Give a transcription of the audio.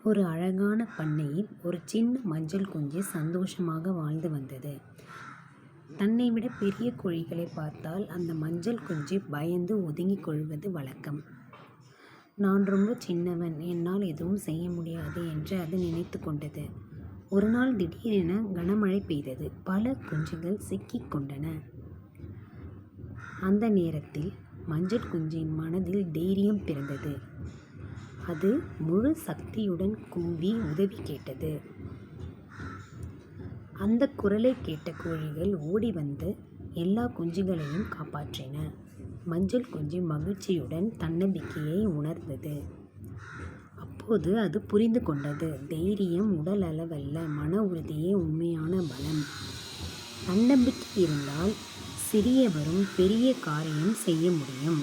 ஒரு அழகான பண்ணையில் ஒரு சின்ன மஞ்சள் குஞ்சு சந்தோஷமாக வாழ்ந்து வந்தது. தன்னை விட பெரிய கோழிகளை பார்த்தால் அந்த மஞ்சள் குஞ்சு பயந்து ஒதுங்கிக் கொள்வது வழக்கம். நான் ரொம்ப சின்னவன், என்னால் எதுவும் செய்ய முடியாது என்று அது நினைத்து கொண்டது. ஒரு நாள் திடீரென கனமழை பெய்தது. பல குஞ்சுகள் சிக்கிக் கொண்டன. அந்த நேரத்தில் மஞ்சள் குஞ்சின் மனதில் தைரியம் பிறந்தது. அது முழு சக்தியுடன் கூவி உதவி கேட்டது. அந்த குரலை கேட்ட கோழிகள் ஓடி வந்து எல்லா குஞ்சுகளையும் காப்பாற்றின. மஞ்சள் குஞ்சு மகிழ்ச்சியுடன் தன்னம்பிக்கையை உணர்ந்தது. அப்போது அது புரிந்து கொண்டது, தைரியம் உடல் அளவல்ல, மன உறுதியே உண்மையான பலம். தன்னம்பிக்கை இருந்தால் சிறியவரும் பெரிய காரியம் செய்ய முடியும்.